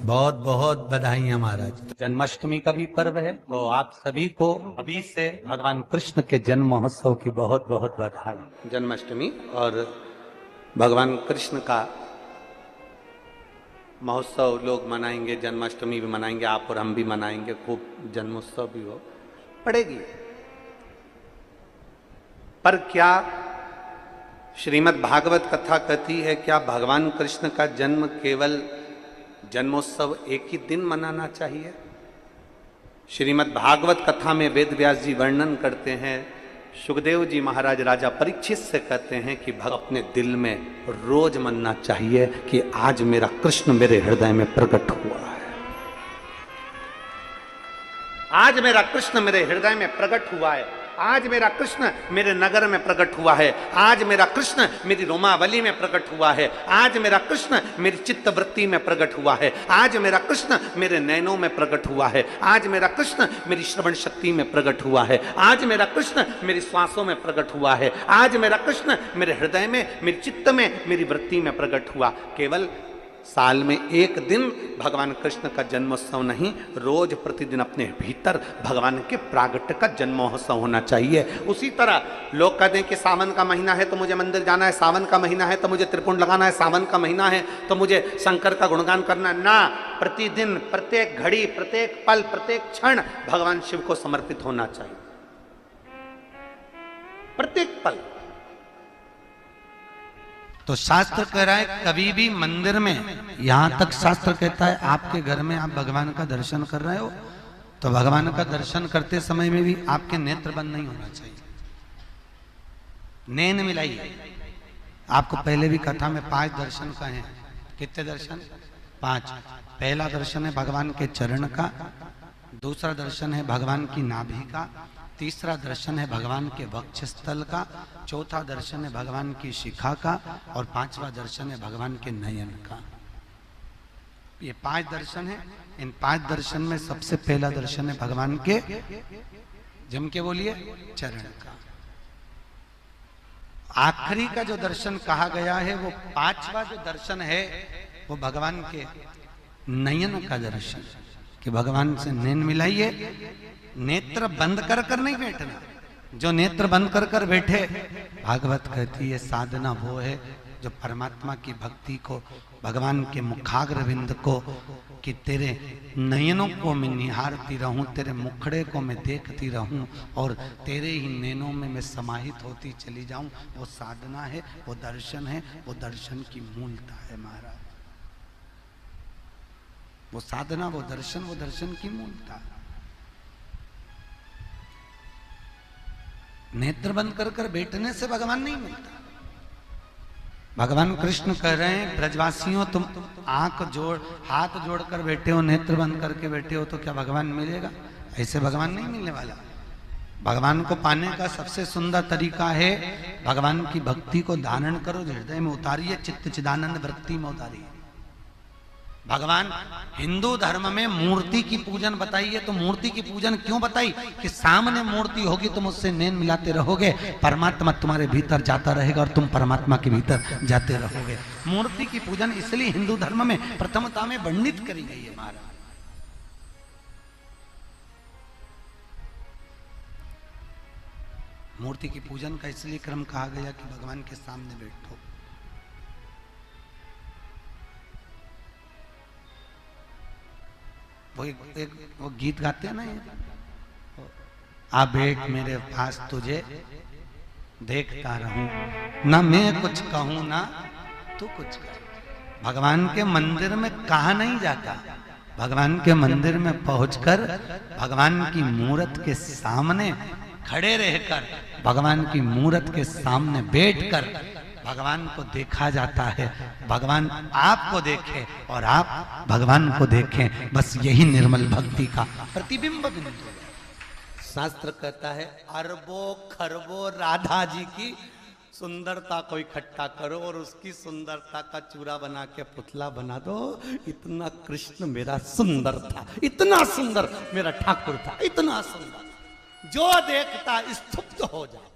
बहुत बहुत बधाइयाँ महाराज। जन्माष्टमी का भी पर्व है, तो आप सभी को अभी से भगवान कृष्ण के जन्म महोत्सव की बहुत बहुत बधाई। जन्माष्टमी और भगवान कृष्ण का महोत्सव लोग मनाएंगे, जन्माष्टमी भी मनाएंगे, आप और हम भी मनाएंगे, खूब जन्मोत्सव भी हो पड़ेगी। पर क्या श्रीमद् भागवत कथा कहती है क्या भगवान कृष्ण का जन्म केवल जन्मोत्सव एक ही दिन मनाना चाहिए? श्रीमद् भागवत कथा में वेद व्यास जी वर्णन करते हैं, सुखदेव जी महाराज राजा परीक्षित से कहते हैं कि भक्त अपने दिल में रोज मनना चाहिए कि आज मेरा कृष्ण मेरे हृदय में प्रकट हुआ है, आज मेरा कृष्ण मेरे हृदय में प्रकट हुआ है, आज मेरा कृष्ण मेरे नगर में प्रकट हुआ है, आज मेरा कृष्ण मेरी रोमावली में प्रकट हुआ है, आज मेरा कृष्ण मेरी चित्तवृत्ति में प्रकट हुआ है, आज मेरा कृष्ण मेरे नैनों में प्रकट हुआ है, आज मेरा कृष्ण मेरी श्रवण शक्ति में प्रकट हुआ है, आज मेरा कृष्ण मेरी श्वासों में प्रकट हुआ है, आज मेरा कृष्ण मेरे हृदय में, मेरी चित्त में, मेरी वृत्ति में प्रकट हुआ। केवल साल में एक दिन भगवान कृष्ण का जन्मोत्सव नहीं, रोज प्रतिदिन अपने भीतर भगवान के प्रागट्य का जन्मोत्सव होना चाहिए। उसी तरह लोग कहते हैं कि सावन का महीना है तो मुझे मंदिर जाना है, सावन का महीना है तो मुझे त्रिपुंड लगाना है, सावन का महीना है तो मुझे शंकर का गुणगान करना है। ना, प्रतिदिन, प्रत्येक घड़ी, प्रत्येक पल, प्रत्येक क्षण भगवान शिव को समर्पित होना चाहिए। प्रत्येक पल। तो शास्त्र कह रहा है कभी भी मंदिर में, यहां तक शास्त्र कहता है आपके घर में आप भगवान का दर्शन कर रहे हो तो भगवान का दर्शन करते समय में भी आपके नेत्र बंद नहीं होना चाहिए, नैन मिलाइए। आपको पहले भी कथा में 5 दर्शन कहे। कितने दर्शन? 5। पहला दर्शन है भगवान के चरण का, दूसरा दर्शन है भगवान की नाभि का, तीसरा दर्शन है भगवान के वक्षस्थल का, चौथा दर्शन है भगवान की शिखा का और 5वां दर्शन है भगवान के नयन का। ये 5 दर्शन है। इन 5 दर्शन में सबसे पहला दर्शन है भगवान के, जम के बोलिए, चरण का। आखिरी का जो दर्शन कहा गया है वो 5वां जो दर्शन है वो भगवान के नयन का दर्शन, कि भगवान से नैन मिलाइए। नेत्र बंद कर कर नहीं बैठना। जो नेत्र बंद कर कर बैठे, भागवत कहती है साधना वो है जो परमात्मा की भक्ति को, भगवान के मुखाग्रविंद को, कि तेरे नयनों को मैं निहारती रहूं, तेरे मुखड़े को मैं देखती रहूं और तेरे ही नैनों में मैं समाहित होती चली जाऊं, वो साधना है, वो दर्शन है, वो दर्शन की मूलता है महाराज। वो साधना, वो दर्शन की मूलता है। नेत्र बंद कर कर बैठने से भगवान नहीं मिलता। भगवान कृष्ण कह रहे हैं ब्रजवासियों, तुम हाथ जोड़कर बैठे हो, नेत्र बंद करके बैठे हो तो क्या भगवान मिलेगा? ऐसे भगवान नहीं मिलने वाला। भगवान को पाने का सबसे सुंदर तरीका है भगवान की भक्ति को धारण करो, हृदय में उतारिए, चित्त चिदानंद वृत्ति में उतारिए। भगवान हिंदू धर्म में मूर्ति की पूजन बताइए, तो मूर्ति की पूजन क्यों बताई? कि सामने मूर्ति होगी तुम उससे नैन मिलाते रहोगे, परमात्मा तुम्हारे भीतर जाता रहेगा और तुम परमात्मा के भीतर जाते रहोगे। मूर्ति की पूजन इसलिए हिंदू धर्म में प्रथमता में वर्णित करी गई है महाराज। मूर्ति की पूजन का इसलिए क्रम कहा गया कि भगवान के सामने बैठो। वो गीत गाते हैं ना, आ बैठ मेरे पास तुझे देखता रहूं, ना मैं कुछ कहूं ना तू कुछ कह। भगवान के मंदिर में कहा नहीं जाता, भगवान के मंदिर में पहुंचकर भगवान की मूरत के सामने खड़े रहकर, भगवान की मूरत के सामने बैठकर भगवान को देखा जाता है। भगवान आपको देखे और आप भगवान को देखें, बस यही निर्मल भक्ति का प्रतिबिंब बिंदु है। शास्त्र कहता है अरबों खरबों राधा जी की सुंदरता को इकट्ठा करो और उसकी सुंदरता का चूरा बना के पुतला बना दो। इतना कृष्ण मेरा सुंदर था, इतना सुंदर मेरा ठाकुर था, इतना सुंदर, जो देखता स्तुप्त हो जाए।